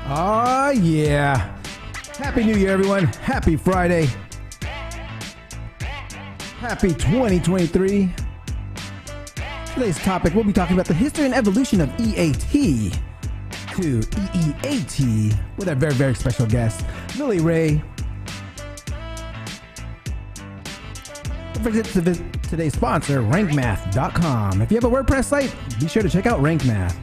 Oh, yeah. Happy New Year, everyone. Happy Friday. Happy 2023. Today's topic, we'll be talking about the history and evolution of EAT to EEAT with our very, very special guest, Lily Ray. Don't forget to visit today's sponsor, rankmath.com. If you have a WordPress site, be sure to check out Rank Math.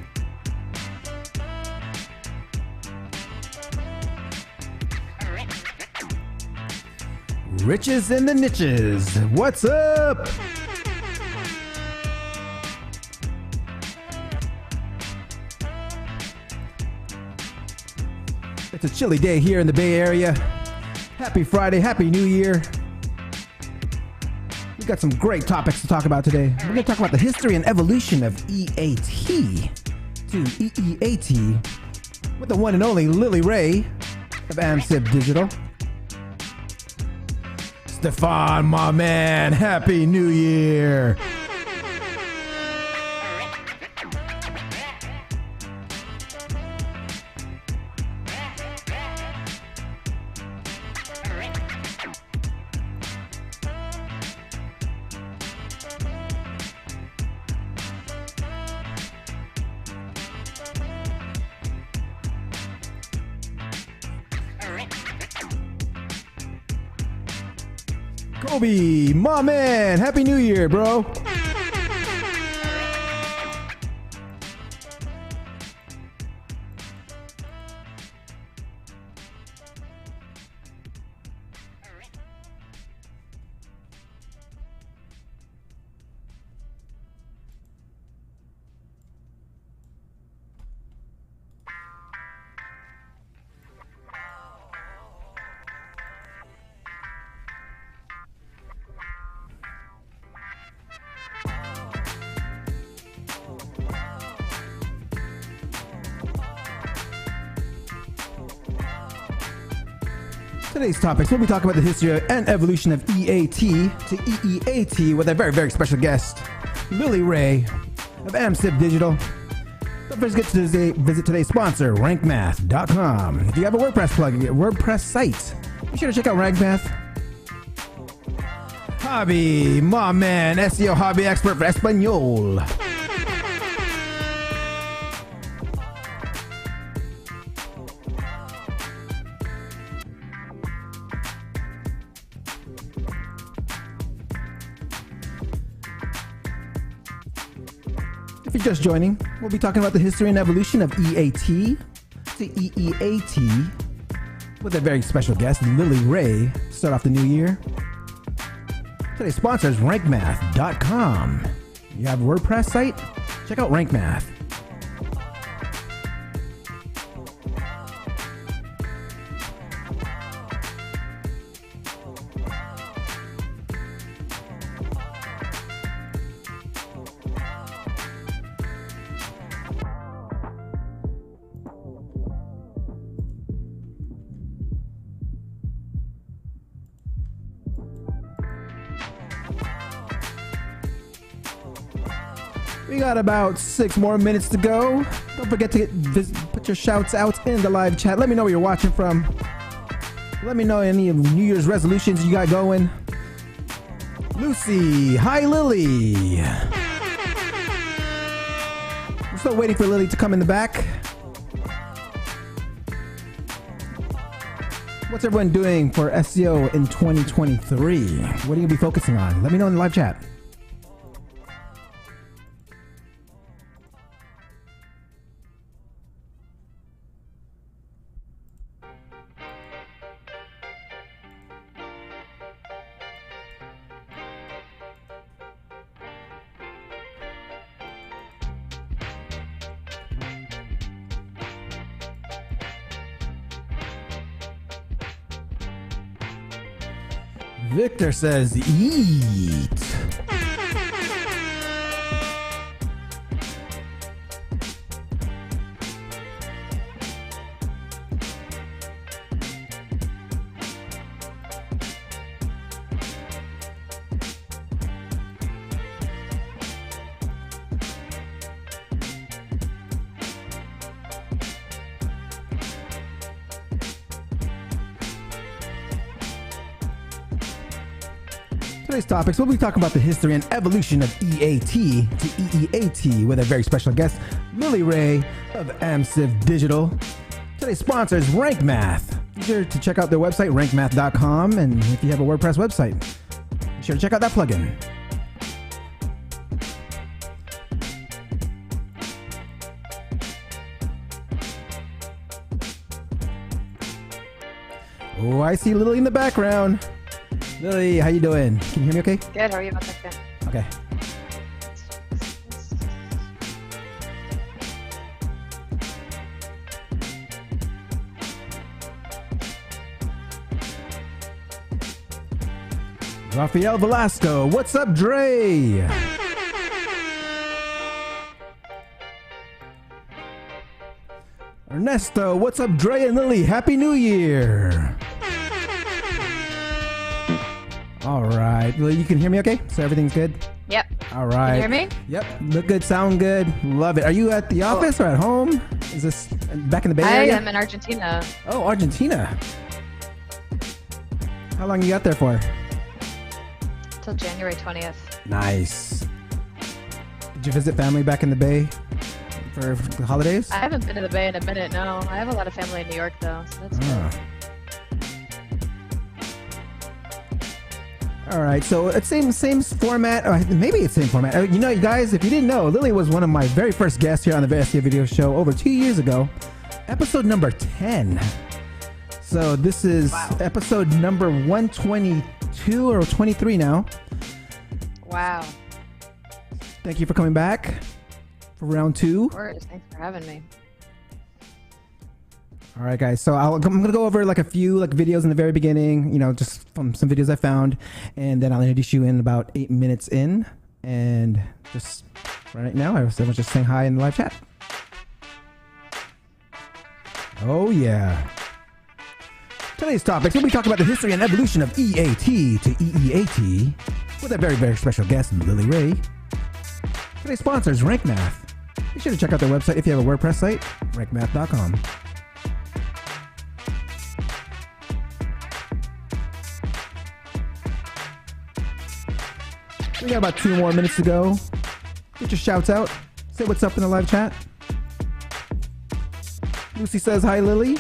Riches in the niches. What's up? It's a chilly day here in the Bay Area. Happy Friday, Happy New Year. We've got some great topics to talk about today. We're going to talk about the history and evolution of EAT to EEAT with the one and only Lily Ray of AmSib Digital. Stefan, my man, Happy New Year. Kobe, my man, Happy New Year, bro. Today's topics, we'll be talking about the history and evolution of EAT to EEAT with a very, very special guest, Lily Ray of AmSib Digital. Don't forget to visit today's sponsor, rankmath.com. If you have a WordPress plugin, a WordPress site, be sure to check out RankMath. Hobby, my man, SEO hobby expert for Espanol. If you're just joining, we'll be talking about the history and evolution of EAT to EEAT with a very special guest, Lily Ray, to start off the new year. Today's sponsor is rankmath.com. You have a WordPress site? Check out RankMath. We got about 6 more minutes to go. Don't forget to put your shouts out in the live chat. Let me know where you're watching from. Let me know any New Year's resolutions you got going. Lucy, hi Lily. I'm still waiting for Lily to come in the back. What's everyone doing for SEO in 2023? What are you gonna be focusing on? Let me know in the live chat. Victor says eat. Today's topics, we'll be talking about the history and evolution of EAT to EEAT with a very special guest, Lily Ray of AmSiv Digital. Today's sponsor is Rank Math. Be sure to check out their website, rankmath.com, and if you have a WordPress website, be sure to check out that plugin. Oh, I see Lily in the background. Lily, how you doing? Can you hear me okay? Good, how are you about that? Okay. Rafael Velasco, what's up, Dre? Ernesto, what's up, Dre and Lily? Happy New Year! All right, Lily, you can hear me okay? So everything's good? Yep. All right. Can you hear me? Yep, look good, sound good, love it. Are you at the office or at home? Is this back in the Bay Area? I am in Argentina. Oh, Argentina. How long you got there for? Till January 20th. Nice. Did you visit family back in the Bay for the holidays? I haven't been to the Bay in a minute, no. I have a lot of family in New York, though, so that's good. All right, so it's same format, or maybe it's same format. You know, you guys, if you didn't know, Lily was one of my very first guests here on the SEO Video Show over 2 years ago, episode number 10. So this is episode number 122 or 23 now. Wow. Thank you for coming back for round 2. Of course, thanks for having me. All right, guys. So I'm going to go over like a few like videos in the very beginning, you know, just from some videos I found, and then I'll introduce you in about 8 minutes in. And just right now, everyone's just saying hi in the live chat. Oh yeah. Today's topics, we'll be talking about the history and evolution of EAT to EEAT with a very, very special guest, Lily Ray. Today's sponsor is Rank Math. Be sure to check out their website if you have a WordPress site, rankmath.com. We got about 2 more minutes to go. Get your shouts out. Say what's up in the live chat. Lucy says hi, Lily.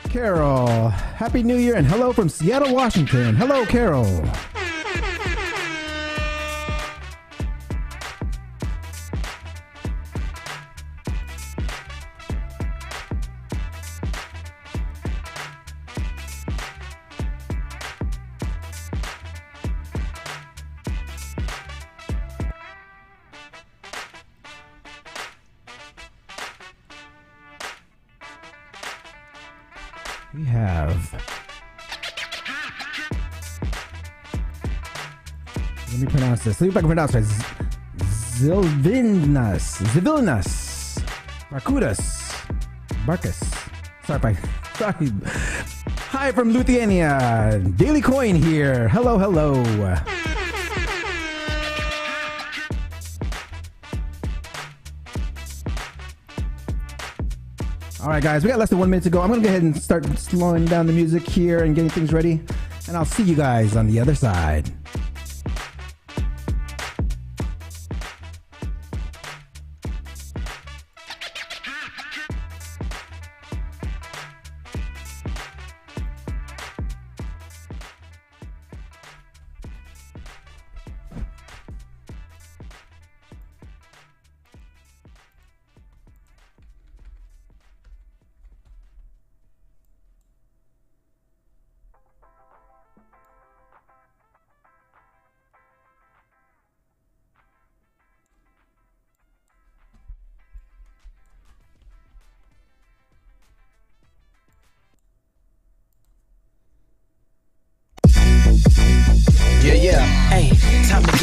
Carol, Happy New Year and hello from Seattle, Washington. Hello, Carol. We have, let me pronounce this. See if I can pronounce it. Zilvinas, Barkus. Sorry. Hi from Lithuania. Daily Coin here. Hello. All right, guys, we got less than 1 minute to go. I'm going to go ahead and start slowing down the music here and getting things ready. And I'll see you guys on the other side.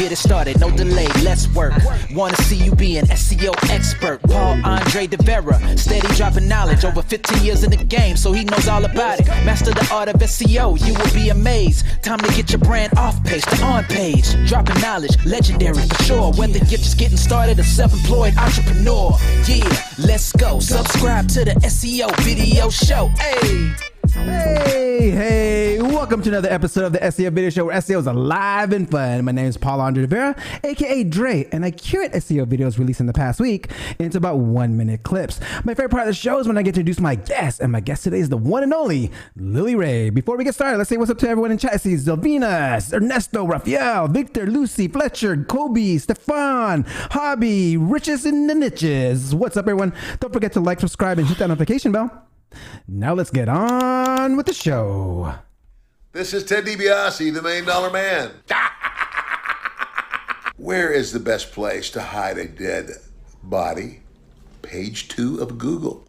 get it started, no delay, let's work. Wanna see you be an SEO expert. Paul Andre De Vera, steady dropping knowledge. Over 15 years in the game, so he knows all about it. Master the art of SEO, you will be amazed. Time to get your brand off page to on page. Dropping knowledge, legendary for sure. Whether you're just getting started or self-employed entrepreneur. Yeah, let's go. Subscribe to the SEO video show. Hey, welcome to another episode of the SEO video show where SEO is alive and fun. My name is Paul Andre De Vera, aka Dre, and I curate SEO videos released in the past week into about 1-minute clips. My favorite part of the show is when I get to introduce my guest, and my guest today is the one and only Lily Ray. Before we get started, let's say what's up to everyone in chat. I see Zelvina, Ernesto, Rafael, Victor, Lucy, Fletcher, Kobe, Stefan, Hobby, Riches in the Niches. What's up, everyone? Don't forget to like, subscribe, and hit that notification bell. Now let's get on with the show. This is Ted DiBiase, the $1 Million Man. Where is the best place to hide a dead body? Page 2 of Google.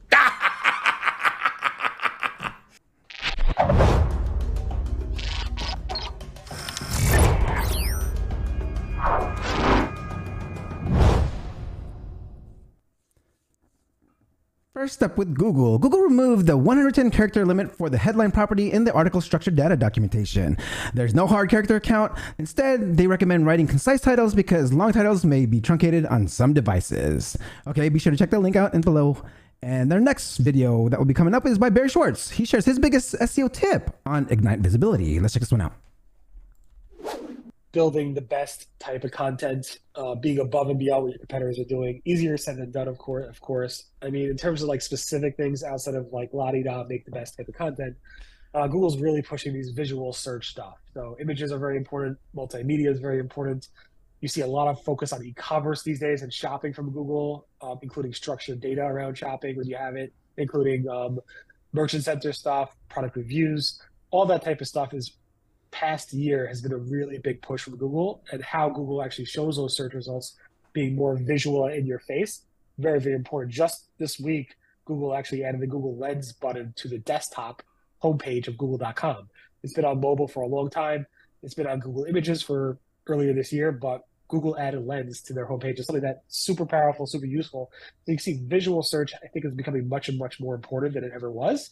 First up with Google. Google removed the 110 character limit for the headline property in the article structured data documentation. There's no hard character count. Instead, they recommend writing concise titles because long titles may be truncated on some devices. Okay, be sure to check the link out in below. And their next video that will be coming up is by Barry Schwartz. He shares his biggest SEO tip on Ignite visibility. Let's check this one out. Building the best type of content, being above and beyond what your competitors are doing. Easier said than done, of course. I mean, in terms of like specific things outside of like la-di-da, make the best type of content, Google's really pushing these visual search stuff. So images are very important. Multimedia is very important. You see a lot of focus on e-commerce these days and shopping from Google, including structured data around shopping when you have it, including merchant center stuff, product reviews, all that type of stuff is past year has been a really big push from Google, and how Google actually shows those search results being more visual in your face. Very, very important. Just this week, Google actually added the Google Lens button to the desktop homepage of google.com. It's been on mobile for a long time. It's been on Google Images for earlier this year, but Google added Lens to their homepage. It's something that's super powerful, super useful. So you can see visual search, I think, is becoming much more important than it ever was.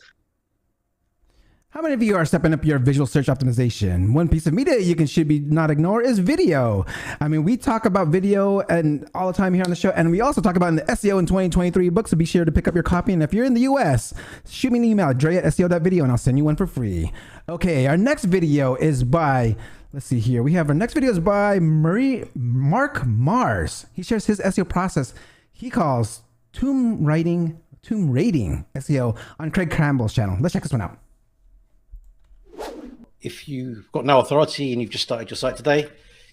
How many of you are stepping up your visual search optimization? One piece of media you should not ignore is video. I mean, we talk about video and all the time here on the show, and we also talk about in the SEO in 2023 book, so be sure to pick up your copy. And if you're in the US, shoot me an email at dre@seo.video and I'll send you one for free. Okay, our next video is by, let's see here. We have our next video is by Mark Mars. He shares his SEO process he calls Tomb Raiding SEO on Craig Campbell's channel. Let's check this one out. If you've got no authority and you've just started your site today,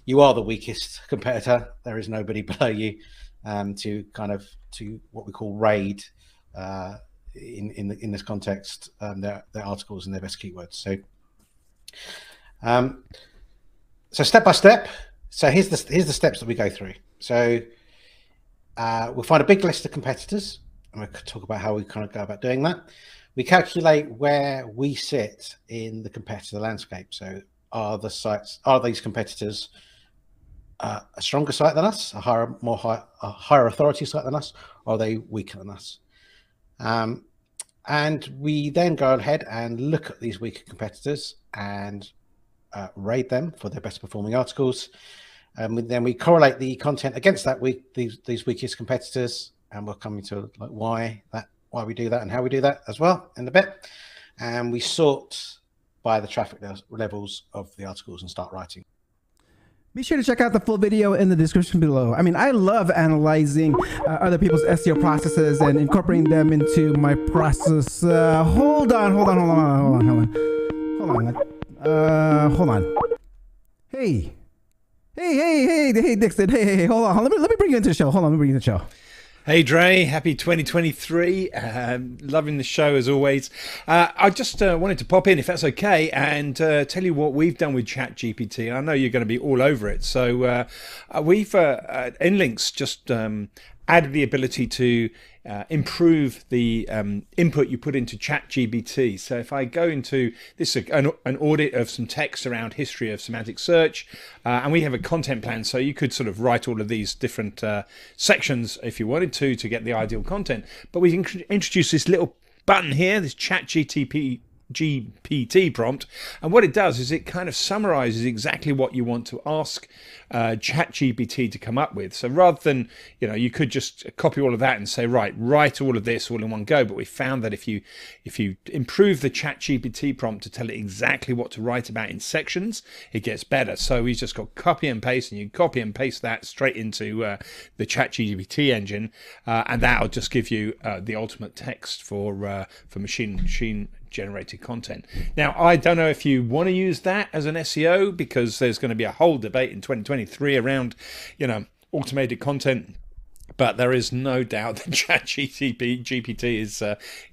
you are the weakest competitor. There is nobody below you to what we call raid in this context, their articles and their best keywords. So step by step. So here's the steps that we go through. So we'll find a big list of competitors, and we'll talk about how we kind of go about doing that. We calculate where we sit in the competitor landscape. So are these competitors a stronger site than us, a higher authority site than us, or are they weaker than us? And we then go ahead and look at these weaker competitors and rate them for their best performing articles. Then we correlate the content against these weakest competitors, and we'll come into like why we do that and how we do that as well in a bit. And we sort by the traffic levels of the articles and start writing. Be sure to check out the full video in the description below. I mean, I love analyzing other people's SEO processes and incorporating them into my process. Hold on. Hey, Dixon. Hey, hold on. Let me bring you into the show. Hey Dre, happy 2023. Loving the show as always. I just wanted to pop in, if that's okay, and tell you what we've done with Chat GPT. I know you're going to be all over it. So we've Inlinks just added the ability to improve the input you put into Chat GPT. So if I go into this, an audit of some text around history of semantic search, and we have a content plan, so you could sort of write all of these different sections if you wanted to get the ideal content. But we can introduce this little button here, this Chat GPT prompt, and what it does is it kind of summarizes exactly what you want to ask ChatGPT to come up with. So rather than, you could just copy all of that and say, right, write all of this all in one go. But we found that if you improve the ChatGPT prompt to tell it exactly what to write about in sections, it gets better. So we just got copy and paste, and you copy and paste that straight into the ChatGPT engine, and that'll just give you the ultimate text for machine generated content. Now, I don't know if you want to use that as an SEO, because there's going to be a whole debate in 2023 around, automated content. But there is no doubt that ChatGPT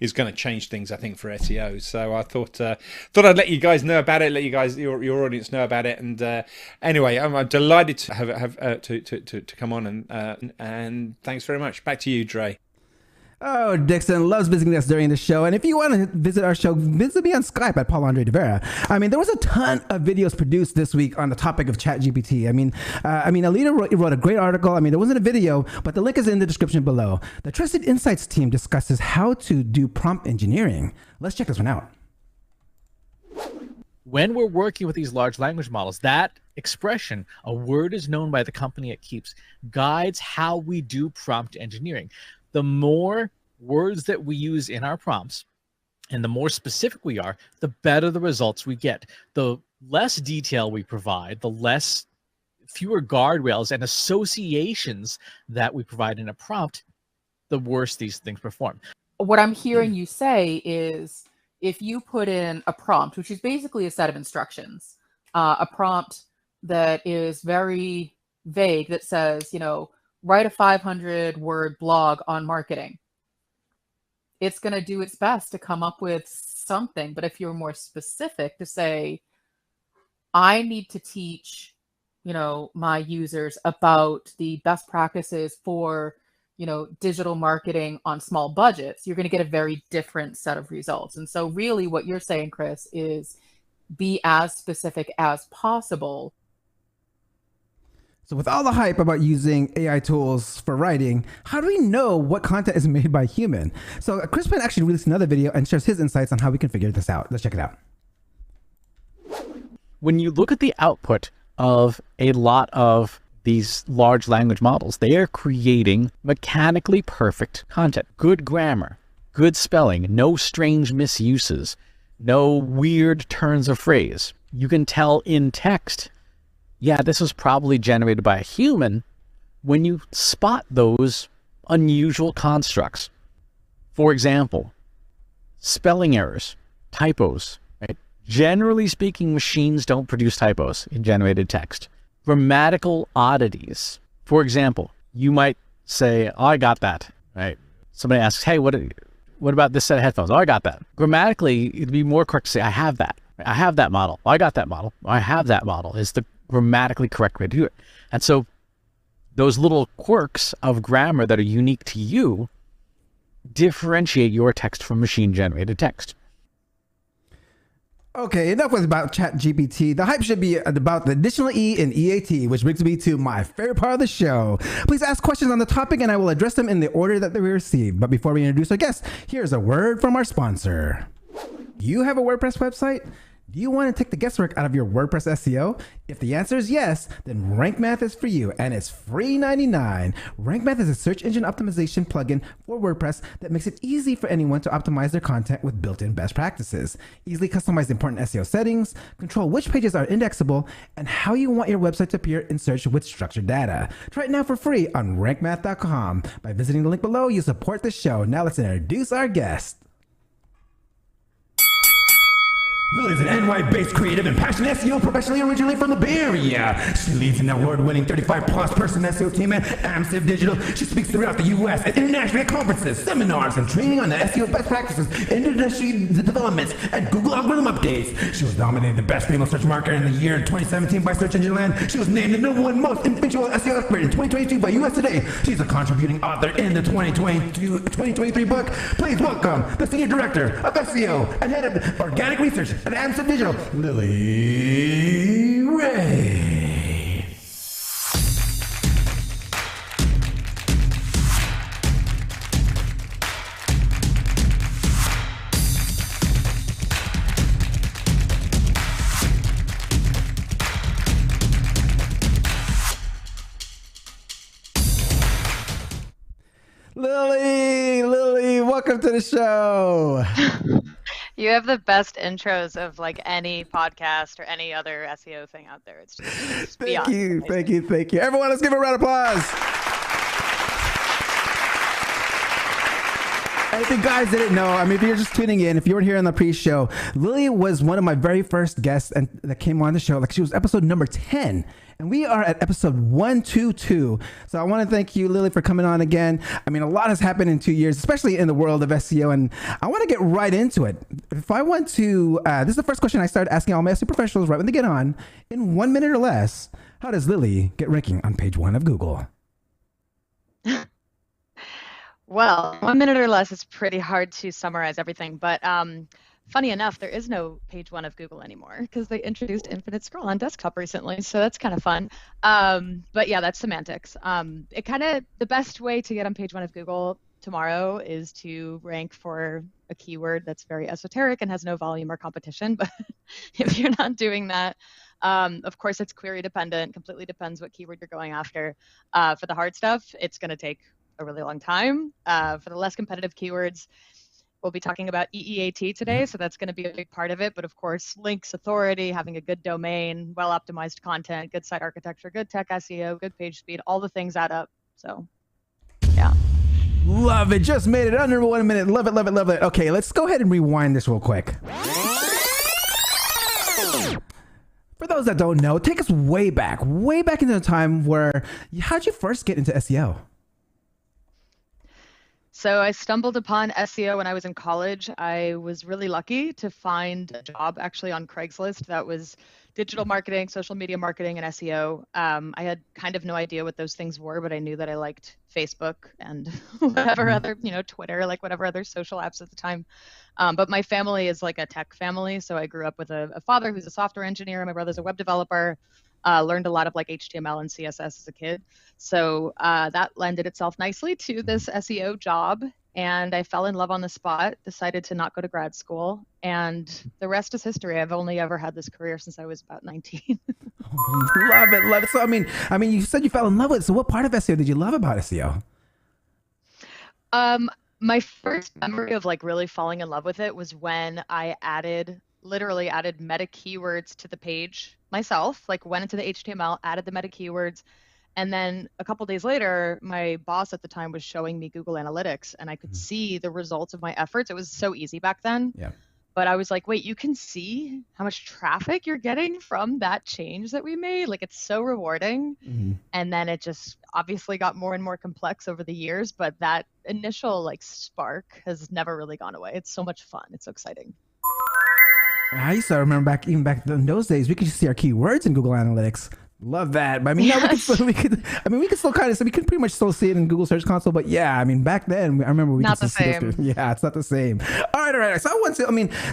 is going to change things, I think, for SEO. So I thought I'd let you guys know about it, let you guys, your audience, know about it. And anyway, I'm delighted to have to come on, and thanks very much. Back to you, Dre. Oh, Dixon loves visiting us during the show. And if you want to visit our show, visit me on Skype at Paul Andre de Vera. I mean, there was a ton of videos produced this week on the topic of ChatGPT. I mean, Aleyda wrote a great article. I mean, there wasn't a video, but the link is in the description below. The Trusted Insights team discusses how to do prompt engineering. Let's check this one out. When we're working with these large language models, that expression, a word is known by the company it keeps, guides how we do prompt engineering. The more words that we use in our prompts and the more specific we are, the better the results we get. The less detail we provide, the fewer guardrails and associations that we provide in a prompt, the worse these things perform. What I'm hearing you say is, if you put in a prompt, which is basically a set of instructions, a prompt that is very vague, that says, write a 500-word blog on marketing, it's going to do its best to come up with something. But if you're more specific to say, I need to teach, my users about the best practices for, digital marketing on small budgets, you're going to get a very different set of results. And so really what you're saying, Chris, is be as specific as possible. So with all the hype about using AI tools for writing, how do we know what content is made by a human? So Chris Penn actually released another video and shares his insights on how we can figure this out. Let's check it out. When you look at the output of a lot of these large language models, they are creating mechanically perfect content. Good grammar, good spelling, no strange misuses, no weird turns of phrase. You can tell in text, yeah, this was probably generated by a human when you spot those unusual constructs. For example, spelling errors, typos, right? Generally speaking, machines don't produce typos in generated text. Grammatical oddities. For example, you might say, oh, I got that, right? Somebody asks, hey, what about this set of headphones? Oh, I got that. Grammatically, it'd be more correct to say, I have that. I have that model. Oh, I got that model. I have that model is the grammatically correct way to do it. And so those little quirks of grammar that are unique to you differentiate your text from machine-generated text. Okay, enough was about ChatGPT. The hype should be about the additional E in EAT, which brings me to my favorite part of the show. Please ask questions on the topic and I will address them in the order that they were received. But before we introduce our guest, here's a word from our sponsor. Do you have a WordPress website? Do you want to take the guesswork out of your WordPress SEO? If the answer is yes, then Rank Math is for you, and it's free $99. Rank Math is a search engine optimization plugin for WordPress that makes it easy for anyone to optimize their content with built-in best practices. Easily customize important SEO settings, control which pages are indexable, and how you want your website to appear in search with structured data. Try it now for free on rankmath.com. By visiting the link below, you support the show. Now let's introduce our guest. Lily's an NY-based creative and passionate SEO professionally originally from the Bay Area. She leads an award-winning 35-plus person SEO team at AmSiv Digital. She speaks throughout the U.S. at international conferences, seminars, and training on the SEO best practices, industry developments, and Google algorithm updates. She was nominated the best female search marketer in the year 2017 by Search Engine Land. She was named the #1 most influential SEO expert in 2022 by US Today. She's a contributing author in the 2023 book. Please welcome the Senior Director of SEO and Head of Organic Research at AmSiv Digital, Lily Ray. Lily, welcome to the show. You have the best intros of like any podcast or any other SEO thing out there. It's just Thank you. Everyone, let's give a round of applause. And if you guys didn't know, I mean, if you're just tuning in, if you weren't here on the pre-show, Lily was one of my very first guests that came on the show. Like, she was episode number 10. And we are at episode 122. So I want to thank you, Lily, for coming on again. I mean, a lot has happened in 2 years, especially in the world of SEO. And I want to get right into it. If I want to, this is the first question I started asking all my SEO professionals right when they get on. In 1 minute or less, how does Lily get ranking on page 1 of Google? Well, 1 minute or less is pretty hard to summarize everything. But funny enough, there is no page 1 of Google anymore because they introduced infinite scroll on desktop recently. So that's kind of fun. But yeah, that's semantics. The best way to get on page 1 of Google tomorrow is to rank for a keyword that's very esoteric and has no volume or competition. But if you're not doing that, of course, it's query dependent, completely depends what keyword you're going after. For the hard stuff, it's going to take a really long time. For the less competitive keywords, we'll be talking about EEAT today, so that's going to be a big part of it. But of course, links, authority, having a good domain, well-optimized content, good site architecture, good tech SEO, good page speed, all the things add up. So, yeah. Love it. Just made it under 1 minute. Love it. Okay, let's go ahead and rewind this real quick. For those that don't know, take us way back into the time where, how'd you first get into SEO? So I stumbled upon SEO when I was in college. I was really lucky to find a job actually on Craigslist that was digital marketing, social media marketing, and SEO. I had kind of no idea what those things were, but I knew that I liked Facebook and whatever other, Twitter, like whatever other social apps at the time. But my family is like a tech family. So I grew up with a father who's a software engineer. My brother's a web developer. Learned a lot of like HTML and CSS as a kid. So that lended itself nicely to this SEO job. And I fell in love on the spot, decided to not go to grad school. And the rest is history. I've only ever had this career since I was about 19. Love it. So, I mean, you said you fell in love with it. So what part of SEO did you love about SEO? My first memory of like really falling in love with it was when I literally added meta keywords to the page myself, like went into the HTML, added the meta keywords. And then a couple days later, my boss at the time was showing me Google Analytics and I could see the results of my efforts. It was so easy back then. Yeah. But I was like, wait, you can see how much traffic you're getting from that change that we made? Like, it's so rewarding. Mm-hmm. And then it just obviously got more and more complex over the years. But that initial like spark has never really gone away. It's so much fun. It's so exciting. I used to remember back in those days, we could just see our keywords in Google Analytics. Love that. But I mean, yes. we could still kind of, so we could pretty much still see it in Google Search Console. But yeah, I mean, back then, I remember we not could the same. Yeah, it's not the same. All right. So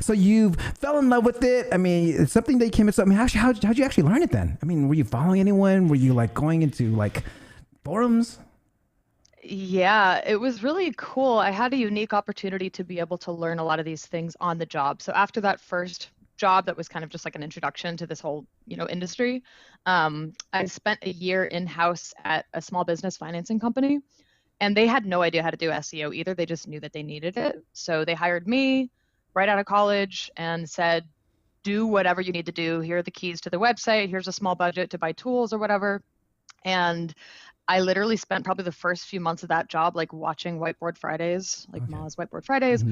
so you fell in love with it. I mean, it's something that came into, I mean, how'd you actually learn it then? I mean, were you following anyone? Were you like going into like forums? Yeah, it was really cool. I had a unique opportunity to be able to learn a lot of these things on the job. So after that first job that was kind of just like an introduction to this whole, industry, I spent a year in-house at a small business financing company, and they had no idea how to do SEO either. They just knew that they needed it. So they hired me right out of college and said, do whatever you need to do. Here are the keys to the website. Here's a small budget to buy tools or whatever. And I literally spent probably the first few months of that job like watching Whiteboard Fridays, like Moz Whiteboard Fridays,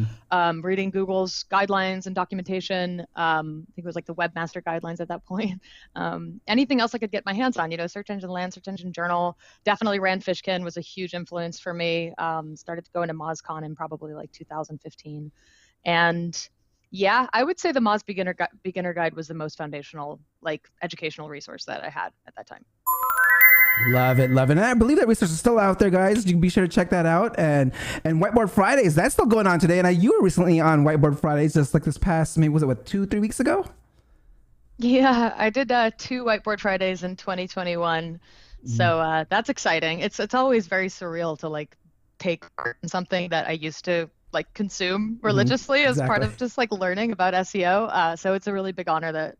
reading Google's guidelines and documentation. I think it was like the Webmaster Guidelines at that point. Anything else I could get my hands on, Search Engine Land, Search Engine Journal. Definitely ran Fishkin was a huge influence for me. Started going to MozCon in probably like 2015. And yeah, I would say the Moz Beginner Guide was the most foundational, like educational resource that I had at that time. Love it, love it. And I believe that research is still out there, guys. You can be sure to check that out. And Whiteboard Fridays, that's still going on today. And you were recently on Whiteboard Fridays, just like this past, maybe was it 2-3 weeks ago? Yeah, I did 2 Whiteboard Fridays in 2021. So that's exciting. It's always very surreal to like take part in something that I used to like consume religiously as part of just like learning about SEO. So it's a really big honor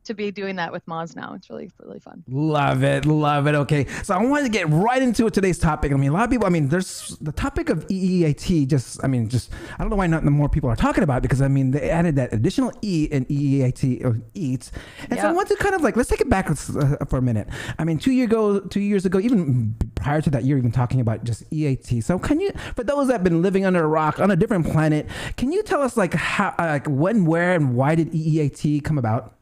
to be doing that with Moz now. It's really, really fun. Love it. Love it. Okay. So I wanted to get right into today's topic. I mean, a lot of people, there's the topic of EEAT, I don't know why not more people are talking about it, because they added that additional E in EEAT or EAT. And so I want to kind of like, let's take it back for a minute. 2 years ago, even prior to that, you're even talking about just EAT. So can you, for those that have been living under a rock on a different planet, can you tell us like how, when, where, and why did EEAT come about?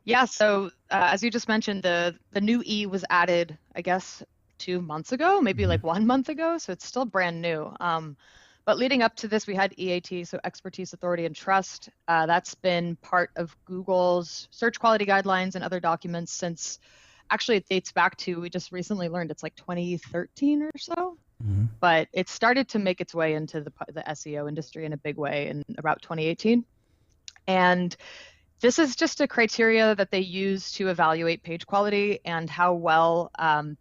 Yeah, so as you just mentioned, the new E was added, I guess, 2 months ago, maybe like 1 month ago. So it's still brand new. But leading up to this, we had EAT, so expertise, authority, and trust. That's been part of Google's search quality guidelines and other documents since, actually it dates back to, we just recently learned it's like 2013 or so. But it started to make its way into the SEO industry in a big way in about 2018. And this is just a criteria that they use to evaluate page quality and how well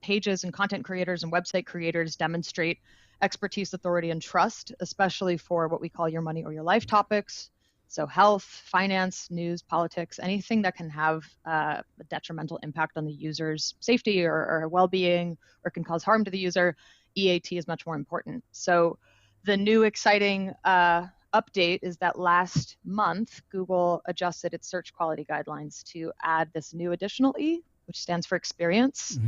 pages and content creators and website creators demonstrate expertise, authority, and trust, especially for what we call your money or your life topics. So health, finance, news, politics, anything that can have a detrimental impact on the user's safety or well-being or can cause harm to the user, EAT is much more important. So the new exciting update is that last month, Google adjusted its search quality guidelines to add this new additional E, which stands for experience.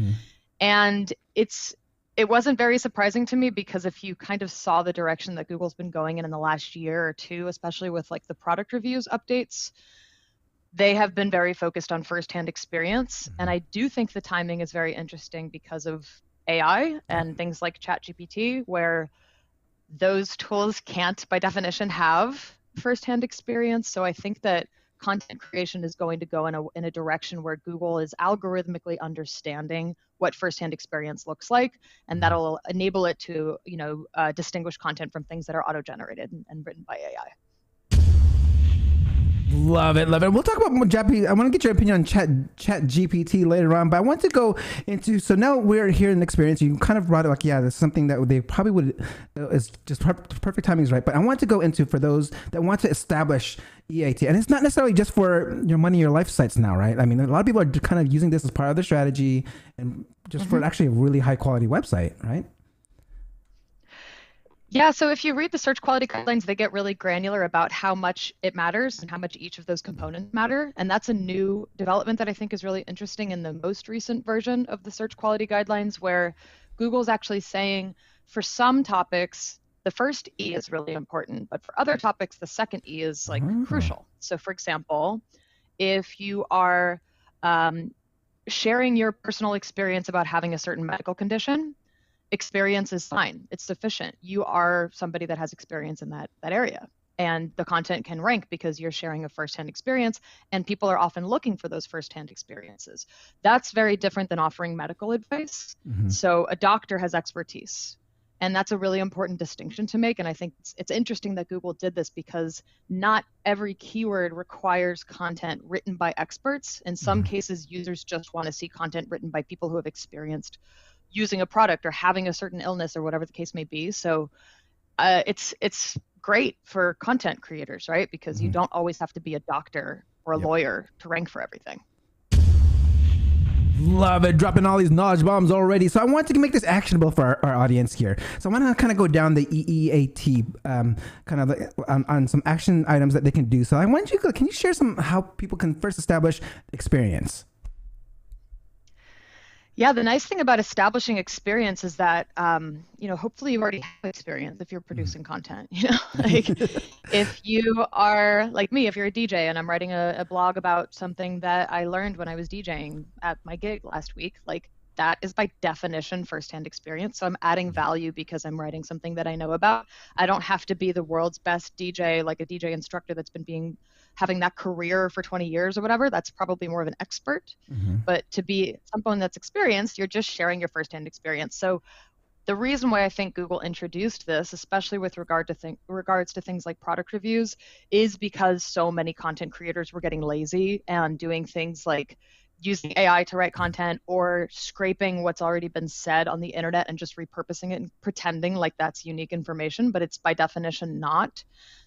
And it wasn't very surprising to me, because if you kind of saw the direction that Google's been going in the last year or two, especially with like the product reviews updates, they have been very focused on firsthand experience. And I do think the timing is very interesting because of AI and things like Chat GPT, where those tools can't, by definition, have firsthand experience. So I think that content creation is going to go in a direction where Google is algorithmically understanding what firsthand experience looks like, and that'll enable it to, distinguish content from things that are auto-generated and written by AI. Love it, love it. We'll talk about more I want to get your opinion on Chat GPT later on, but I want to go into, so now we're here in experience. You kind of brought it like, yeah, that's something that they probably would, is just perfect timing is right. But I want to go into, for those that want to establish EAT, and it's not necessarily just for your money, your life sites now, right? A lot of people are kind of using this as part of their strategy and just for actually a really high quality website, right? Yeah, so if you read the search quality guidelines, they get really granular about how much it matters and how much each of those components matter. And that's a new development that I think is really interesting in the most recent version of the search quality guidelines, where Google's actually saying for some topics, the first E is really important, but for other topics, the second E is like crucial. So for example, if you are sharing your personal experience about having a certain medical condition, experience is fine. It's sufficient. You are somebody that has experience in that area. And the content can rank because you're sharing a firsthand experience, and people are often looking for those firsthand experiences. That's very different than offering medical advice. So a doctor has expertise. And that's a really important distinction to make. And I think it's interesting that Google did this, because not every keyword requires content written by experts. In some cases, users just want to see content written by people who have experienced using a product or having a certain illness or whatever the case may be. So it's great for content creators, right? Because you don't always have to be a doctor or a lawyer to rank for everything. Love it, dropping all these knowledge bombs already. So I want to make this actionable for our audience here. So I want to kind of go down the EEAT, on some action items that they can do. So I want you to, can you share how people can first establish experience? Yeah, the nice thing about establishing experience is that, hopefully you already have experience if you're producing content. Like if you are like me, if you're a DJ and I'm writing a blog about something that I learned when I was DJing at my gig last week, like that is by definition firsthand experience. So I'm adding value because I'm writing something that I know about. I don't have to be the world's best DJ, like a DJ instructor that's been having that career for 20 years or whatever. That's probably more of an expert. But to be someone that's experienced, you're just sharing your firsthand experience. So the reason why I think Google introduced this, especially with regards to things like product reviews, is because so many content creators were getting lazy and doing things like using AI to write content or scraping what's already been said on the internet and just repurposing it and pretending like that's unique information, but it's by definition not.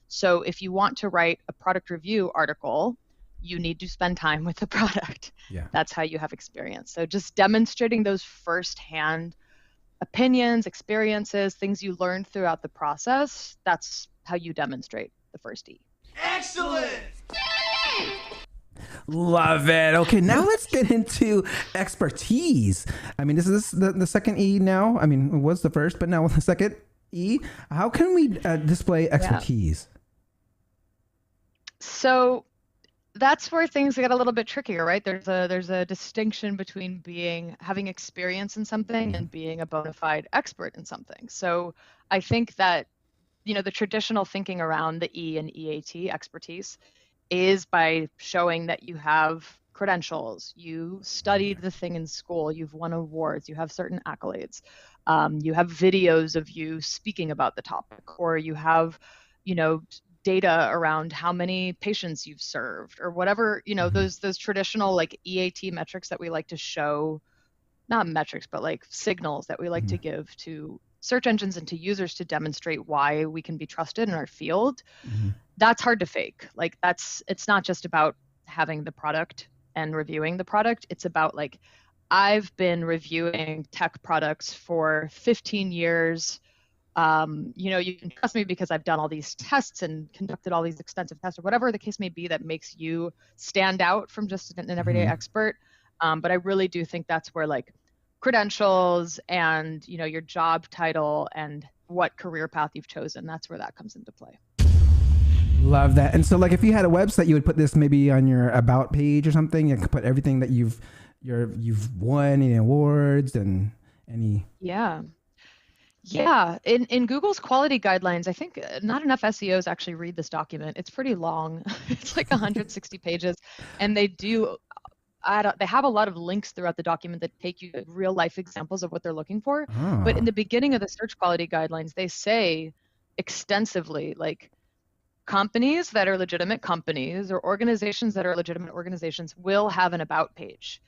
So if you want to write a product review article, you need to spend time with the product. Yeah. That's how you have experience. So just demonstrating those firsthand opinions, experiences, things you learned throughout the process, that's how you demonstrate the first E. Excellent! Love it. Okay, now let's get into expertise. I mean, this is the second E now. I mean, it was the first, but now the second E. How can we display expertise? Yeah. So that's where things get a little bit trickier, right? There's a distinction between having experience in something and being a bona fide expert in something. So I think that, the traditional thinking around the E and EAT expertise is by showing that you have credentials, you studied the thing in school, you've won awards, you have certain accolades, you have videos of you speaking about the topic, or you have, data around how many patients you've served, or whatever, those traditional like EAT metrics that we like to show, not metrics, but like signals that we like to give to search engines and to users to demonstrate why we can be trusted in our field. That's hard to fake. Like it's not just about having the product and reviewing the product. It's about like, I've been reviewing tech products for 15 years. You can trust me because I've done all these tests and conducted all these extensive tests, or whatever the case may be that makes you stand out from just an everyday expert. But I really do think that's where like credentials and, your job title and what career path you've chosen, that's where that comes into play. Love that. And so like if you had a website, you would put this maybe on your about page or something. You could put everything that you've won, any awards and any. Yeah. In Google's quality guidelines, I think not enough SEOs actually read this document. It's pretty long. It's like 160 pages, and they have a lot of links throughout the document that take you to real life examples of what they're looking for. But in the beginning of the search quality guidelines, they say extensively like, companies that are legitimate companies or organizations that are legitimate organizations will have an about page,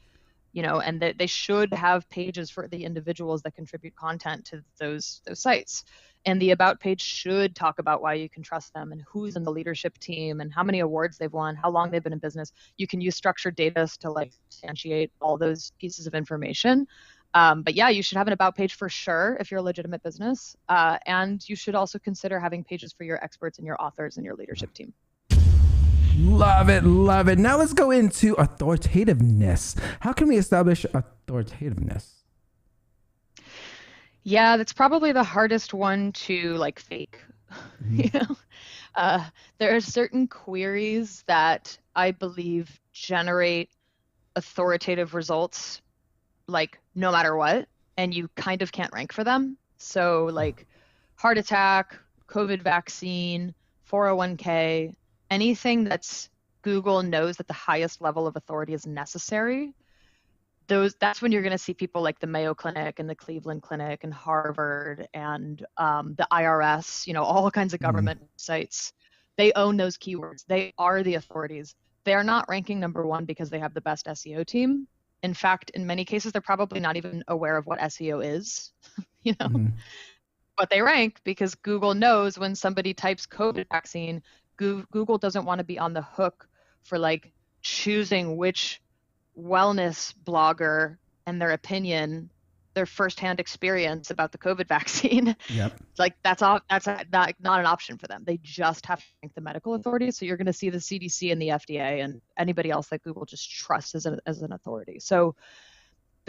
and that they should have pages for the individuals that contribute content to those sites. And the about page should talk about why you can trust them and who's in the leadership team and how many awards they've won, how long they've been in business. You can use structured data to like substantiate all those pieces of information. But yeah, you should have an about page for sure if you're a legitimate business. And you should also consider having pages for your experts and your authors and your leadership team. Love it. Love it. Now let's go into authoritativeness. How can we establish authoritativeness? Yeah, that's probably the hardest one to like fake. There are certain queries that I believe generate authoritative results like no matter what, and you kind of can't rank for them. So like heart attack, COVID vaccine, 401k, anything that's Google knows that the highest level of authority is necessary. That's when you're going to see people like the Mayo Clinic and the Cleveland Clinic and Harvard and the IRS, all kinds of government sites. They own those keywords. They are the authorities. They're not ranking number one because they have the best SEO team. In fact, in many cases, they're probably not even aware of what SEO is, but they rank because Google knows when somebody types COVID vaccine, Google doesn't want to be on the hook for like choosing which wellness blogger and their opinion, their firsthand experience about the COVID vaccine. Yep. Like that's not an option for them. They just have to rank the medical authorities. So you're going to see the CDC and the FDA and anybody else that Google just trusts as an authority. So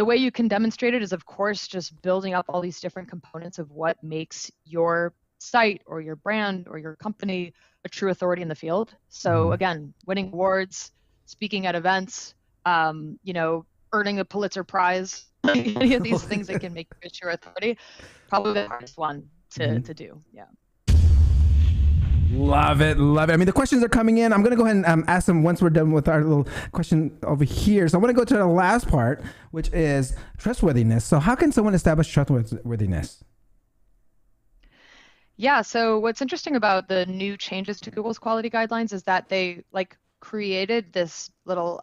The way you can demonstrate it is, of course, just building up all these different components of what makes your site or your brand or your company a true authority in the field. So again, winning awards, speaking at events, you know, earning a Pulitzer Prize, any of these things that can make you a true authority, probably the hardest one to do. Yeah. Love it, love it. I mean, the questions are coming in. I'm going to go ahead and ask them once we're done with our little question over here. So I want to go to the last part, which is trustworthiness. So how can someone establish trustworthiness? Yeah, so what's interesting about the new changes to Google's quality guidelines is that they like created this little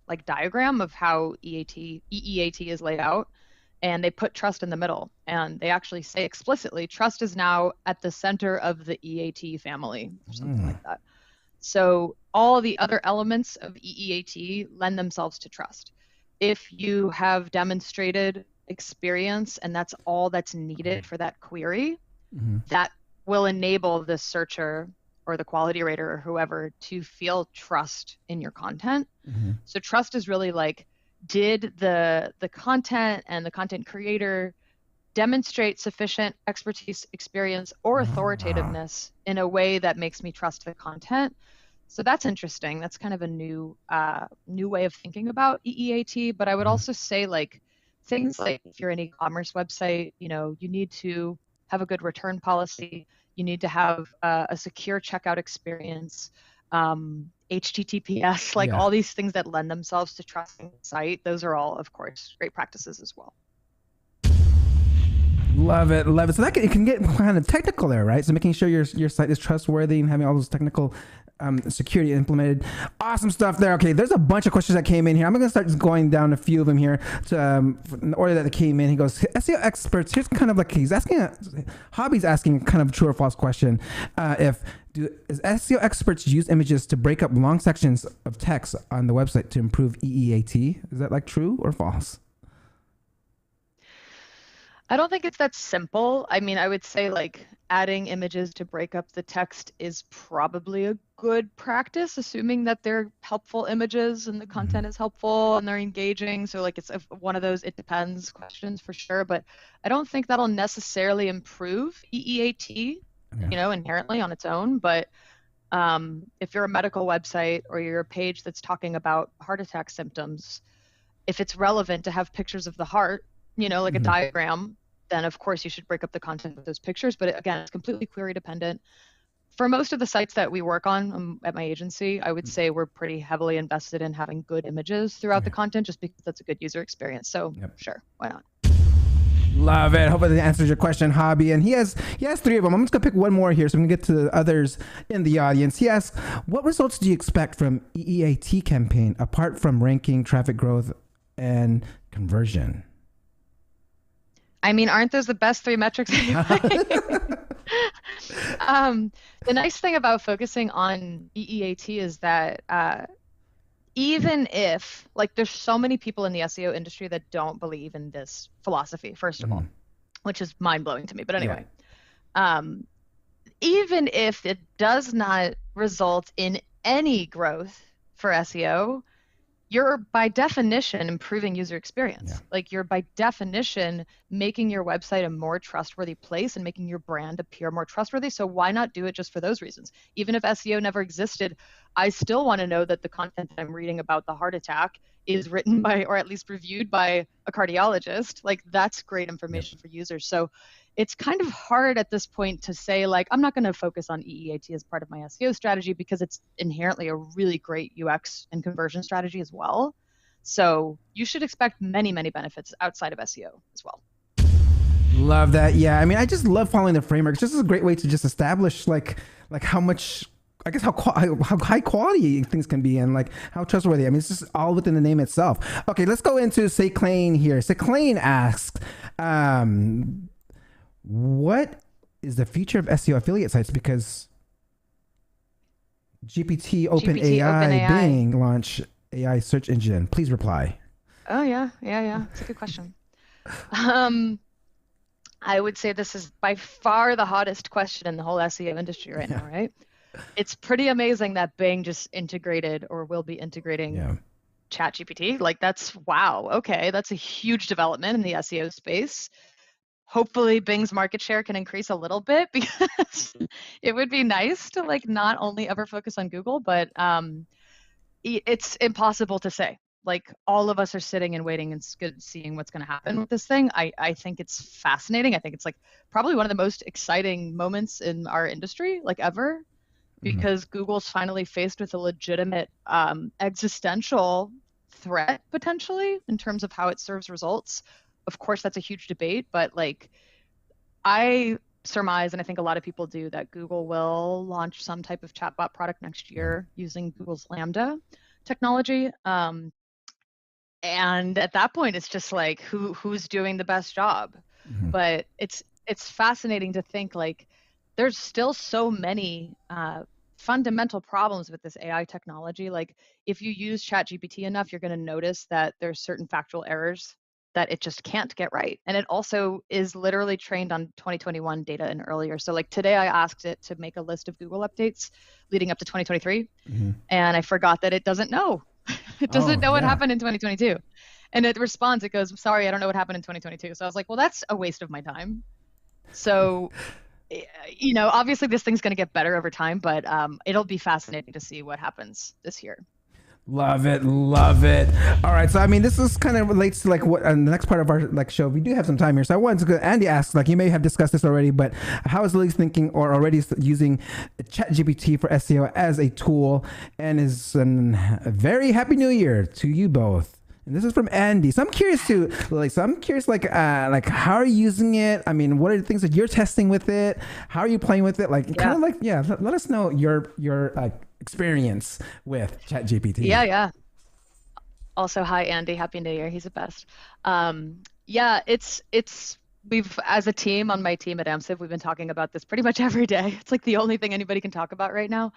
like diagram of how EEAT is laid out. And they put trust in the middle. And they actually say explicitly, trust is now at the center of the EAT family, or something like that. So all the other elements of EEAT lend themselves to trust. If you have demonstrated experience and that's all that's needed for that query, that will enable the searcher or the quality rater or whoever to feel trust in your content. So trust is really like, did the content and the content creator demonstrate sufficient expertise, experience, or authoritativeness in a way that makes me trust the content? So that's interesting. That's kind of a new way of thinking about EEAT. But I would also say like things like if you're an e-commerce website, you know, you need to have a good return policy. You need to have a secure checkout experience. HTTPS, like all these things that lend themselves to trusting the site. Those are all, of course, great practices as well. Love it, love it. So that it can get kind of technical there, right? So making sure your site is trustworthy and having all those technical security implemented. Awesome stuff there. Okay, there's a bunch of questions that came in here. I'm going to start just going down a few of them here to in the order that they came in. He goes, SEO experts, here's kind of like, he's asking, Hobby's asking kind of true or false question. Is SEO experts use images to break up long sections of text on the website to improve EEAT? Is that like true or false? I don't think it's that simple. I mean, I would say like adding images to break up the text is probably a good practice, assuming that they're helpful images and the content is helpful and they're engaging. So like it's one of those it depends questions for sure, but I don't think that'll necessarily improve EEAT, you know, inherently on its own. But if you're a medical website or you're a page that's talking about heart attack symptoms, if it's relevant to have pictures of the heart, you know, like a diagram, then of course you should break up the content with those pictures. But again, it's completely query dependent. For most of the sites that we work on at my agency, I would say we're pretty heavily invested in having good images throughout the content, just because that's a good user experience. So sure, why not? Love it. Hopefully that answers your question, Hobby. And he has 3 of them. I'm just gonna pick one more here so we can get to the others in the audience. He asks, what results do you expect from EEAT campaign apart from ranking, traffic growth, and conversion? I mean, aren't those the best 3 metrics anyway? The nice thing about focusing on EEAT is that even if, like, there's so many people in the SEO industry that don't believe in this philosophy, first of all, which is mind-blowing to me. But anyway, even if it does not result in any growth for SEO, you're by definition improving user experience. Like you're by definition making your website a more trustworthy place and making your brand appear more trustworthy. So why not do it just for those reasons? Even if SEO never existed, I still want to know that the content that I'm reading about the heart attack is written by, or at least reviewed by, a cardiologist. Like that's great information for users. So it's kind of hard at this point to say, like, I'm not going to focus on EEAT as part of my SEO strategy because it's inherently a really great UX and conversion strategy as well. So you should expect many, many benefits outside of SEO as well. Love that. Yeah. I mean, I just love following the framework. It's just a great way to just establish like how much, I guess, how high quality things can be and like how trustworthy. I mean, it's just all within the name itself. Okay, let's go into Seclane here. Seclane asks, what is the future of SEO affiliate sites? Because GPT, OpenAI, Bing launch AI search engine. Please reply. Oh yeah. It's a good question. I would say this is by far the hottest question in the whole SEO industry right now, right? It's pretty amazing that Bing just integrated or will be integrating Chat GPT. Like that's, wow, okay, that's a huge development in the SEO space. Hopefully Bing's market share can increase a little bit, because it would be nice to like not only ever focus on Google, but it's impossible to say. Like all of us are sitting and waiting and seeing what's going to happen with this thing. I think it's fascinating. I think it's like probably one of the most exciting moments in our industry, like ever, because Google's finally faced with a legitimate existential threat potentially in terms of how it serves results. Of course, that's a huge debate, but like I surmise, and I think a lot of people do, that Google will launch some type of chatbot product next year using Google's Lambda technology. And at that point, it's just like who's doing the best job. But it's fascinating to think like there's still so many fundamental problems with this AI technology. Like if you use Chat GPT enough, you're going to notice that there's certain factual errors that it just can't get right. And it also is literally trained on 2021 data and earlier. So like today I asked it to make a list of Google updates leading up to 2023. And I forgot that it doesn't know. It doesn't know what happened in 2022. And it responds, it goes, sorry, I don't know what happened in 2022. So I was like, well, that's a waste of my time. So, you know, obviously this thing's going to get better over time, but it'll be fascinating to see what happens this year. Love it, love it. All right, so I mean, this is kind of relates to like what the next part of our like show. We do have some time here, so I wanted to go. Andy asks, like, you may have discussed this already, but how is Lily thinking or already using ChatGPT for SEO as a tool? And is a very happy New Year to you both. And this is from Andy. So I'm curious too, Lily. So I'm curious, like how are you using it? I mean, what are the things that you're testing with it? How are you playing with it? Like, kind of like, let us know your experience with ChatGPT. Yeah. Also, hi Andy, happy New Year. He's the best. We've, as a team on my team at AMSIV, we've been talking about this pretty much every day. It's like the only thing anybody can talk about right now.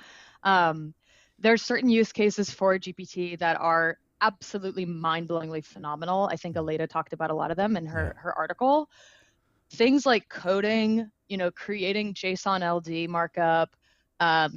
There's certain use cases for GPT that are absolutely mind-blowingly phenomenal. I think Aleyda talked about a lot of them in her article. Things like coding, you know, creating JSON LD markup,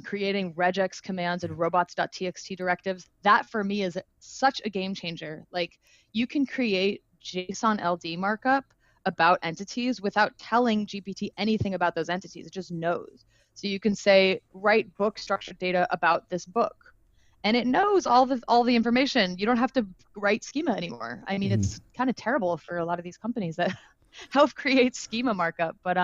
creating regex commands and robots.txt directives. That for me is such a game changer. Like you can create JSON LD markup about entities without telling GPT anything about those entities. It just knows. So you can say, write book structured data about this book. And it knows all the information. You don't have to write schema anymore. I mean, it's kind of terrible for a lot of these companies that help create schema markup, but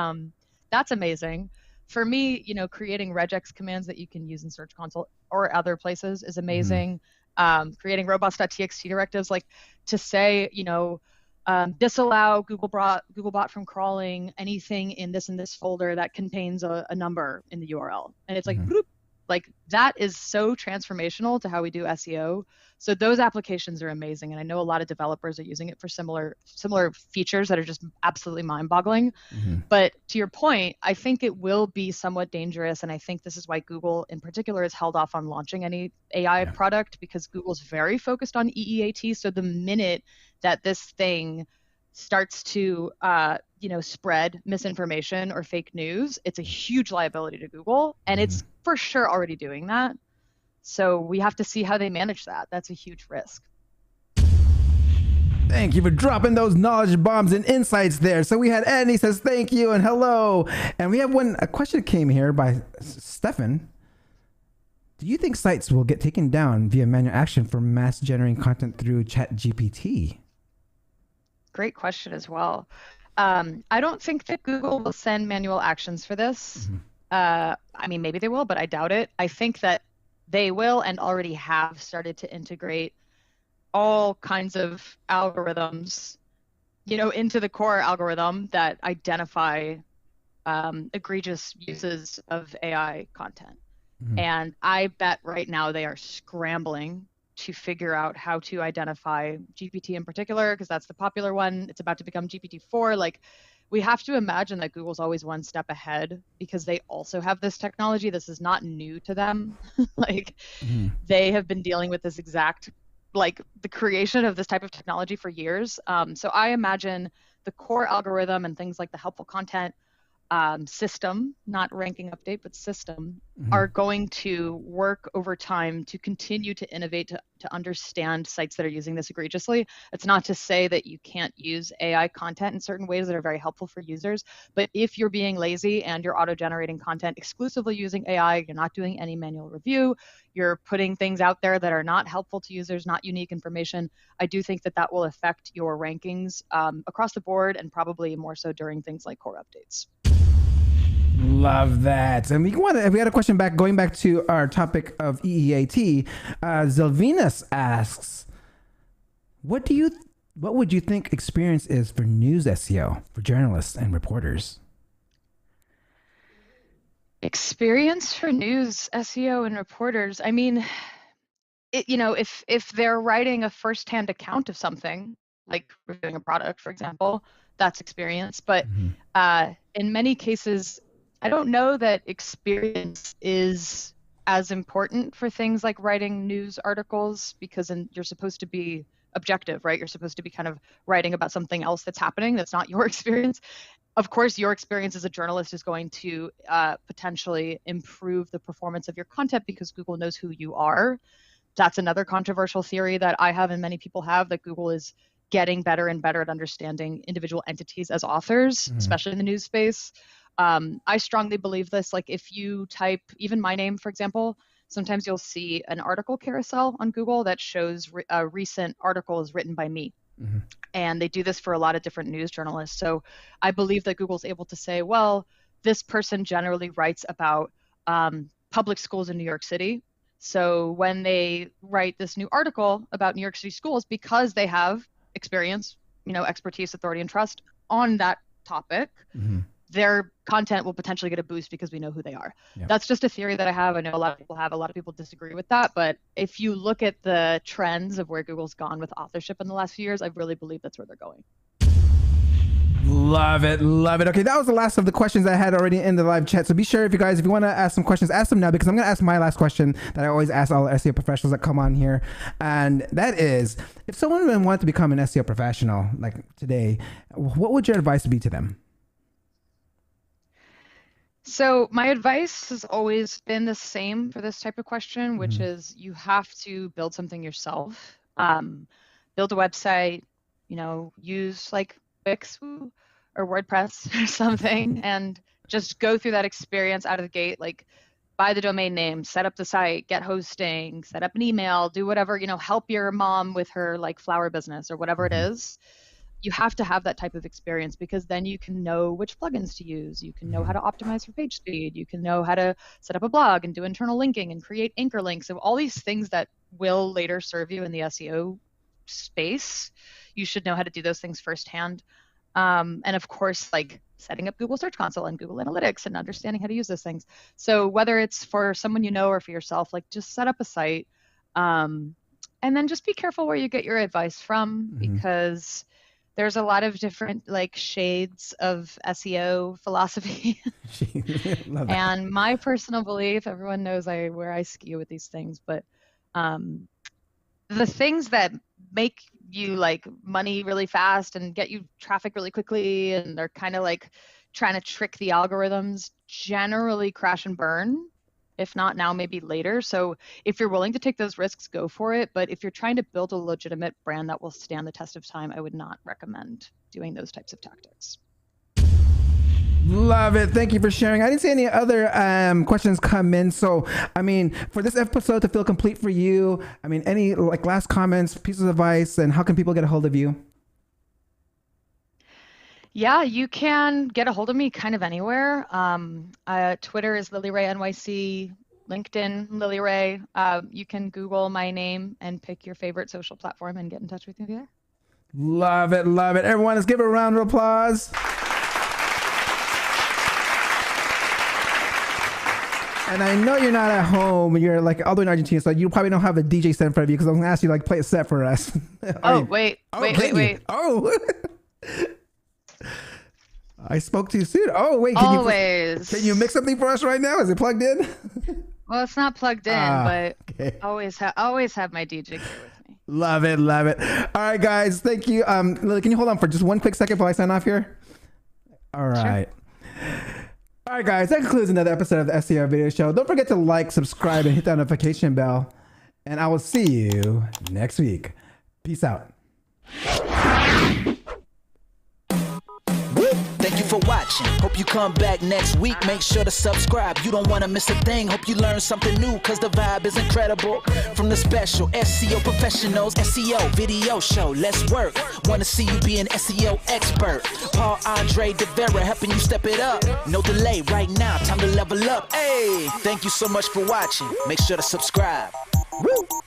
that's amazing. For me, you know, creating regex commands that you can use in Search Console or other places is amazing. Creating robots.txt directives, like to say, you know, disallow Googlebot from crawling anything in this folder that contains a number in the URL. And it's like, bloop, like that is so transformational to how we do SEO. So those applications are amazing. And I know a lot of developers are using it for similar features that are just absolutely mind-boggling. But to your point, I think it will be somewhat dangerous. And I think this is why Google in particular has held off on launching any AI product, because Google's very focused on EEAT. So the minute that this thing starts to spread misinformation or fake news, it's a huge liability to Google, and it's for sure already doing that. So we have to see how they manage that. That's a huge risk. Thank you for dropping those knowledge bombs and insights there. So we had Andy says thank you and hello, and we have a question came here by Stefan. Do you think sites will get taken down via manual action for mass generating content through ChatGPT? Great question as well. I don't think that Google will send manual actions for this. I mean, maybe they will, but I doubt it. I think that they will and already have started to integrate all kinds of algorithms, you know, into the core algorithm that identify egregious uses of AI content. And I bet right now they are scrambling to figure out how to identify GPT in particular, because that's the popular one. It's about to become GPT-4. Like, we have to imagine that Google's always one step ahead because they also have this technology. This is not new to them. Like, they have been dealing with this exact, like, the creation of this type of technology for years. So I imagine the core algorithm and things like the helpful content system, not ranking update, but system, are going to work over time to continue to innovate, to understand sites that are using this egregiously. It's not to say that you can't use AI content in certain ways that are very helpful for users, but if you're being lazy and you're auto-generating content exclusively using AI, you're not doing any manual review, you're putting things out there that are not helpful to users, not unique information, I do think that that will affect your rankings across the board, and probably more so during things like core updates. Love that. And we had a question going back to our topic of EEAT. Zelvinus asks, what would you think experience is for news SEO for journalists and reporters? Experience for news SEO and reporters. I mean, if they're writing a firsthand account of something, like reviewing a product, for example, that's experience. But in many cases, I don't know that experience is as important for things like writing news articles, because you're supposed to be objective, right? You're supposed to be kind of writing about something else that's happening that's not your experience. Of course, your experience as a journalist is going to potentially improve the performance of your content because Google knows who you are. That's another controversial theory that I have and many people have, that Google is getting better and better at understanding individual entities as authors, especially in the news space. I strongly believe this. Like if you type even my name, for example, sometimes you'll see an article carousel on Google that shows recent articles written by me. And they do this for a lot of different news journalists. So I believe that Google's able to say, well, this person generally writes about public schools in New York City. So when they write this new article about New York City schools, because they have experience, expertise, authority, and trust on that topic, their content will potentially get a boost because we know who they are. Yeah. That's just a theory that I have. I know a lot of people have, a lot of people disagree with that, but if you look at the trends of where Google's gone with authorship in the last few years, I really believe that's where they're going. Love it. Love it. Okay, that was the last of the questions I had already in the live chat. So be sure, if you want to ask some questions, ask them now, because I'm going to ask my last question that I always ask all SEO professionals that come on here. And that is, if someone wanted to become an SEO professional like today, what would your advice be to them? So my advice has always been the same for this type of question, which is you have to build something yourself. Build a website, use like Wix or WordPress or something, and just go through that experience out of the gate. Like buy the domain name, set up the site, get hosting, set up an email, do whatever, help your mom with her like flower business or whatever it is. You have to have that type of experience, because then you can know which plugins to use. You can know how to optimize for page speed. You can know how to set up a blog and do internal linking and create anchor links. So all these things that will later serve you in the SEO space, you should know how to do those things firsthand. And of course, like setting up Google Search Console and Google Analytics and understanding how to use those things. So whether it's for someone you know or for yourself, like just set up a site, and then just be careful where you get your advice from, because there's a lot of different like shades of SEO philosophy. And my personal belief, everyone knows where I skew with these things, but the things that make you like money really fast and get you traffic really quickly, and they're kind of like trying to trick the algorithms, generally crash and burn. If not now, maybe later. So if you're willing to take those risks, go for it. But if you're trying to build a legitimate brand that will stand the test of time, I would not recommend doing those types of tactics. Love it. Thank you for sharing. I didn't see any other questions come in. So, for this episode to feel complete for you, any like last comments, pieces of advice, and how can people get a hold of you? Yeah, you can get a hold of me kind of anywhere. Twitter is LilyRayNYC, LinkedIn, Lily Ray. You can Google my name and pick your favorite social platform and get in touch with me there. Love it. Love it. Everyone, let's give a round of applause. And I know you're not at home. You're like all the way in Argentina, so you probably don't have a DJ set in front of you, because I'm going to ask you like play a set for us. Wait. Oh. I spoke too soon. Oh, wait. Can you mix something for us right now? Is it plugged in? Well, it's not plugged in, but okay. Always have my DJ gear with me. Love it. Love it. All right, guys. Thank you. Lily, can you hold on for just one quick second while I sign off here? All right. Sure. All right, guys, that concludes another episode of the SEO Video Show. Don't forget to like, subscribe, and hit that notification bell. And I will see you next week. Peace out. Thank you for watching. Hope you come back next week. Make sure to subscribe. You don't want to miss a thing. Hope you learn something new, because the vibe is incredible. From the special SEO professionals, SEO video show. Let's work. Want to see you be an SEO expert. Paul Andre De Vera helping you step it up. No delay right now. Time to level up. Hey, thank you so much for watching. Make sure to subscribe. Woo!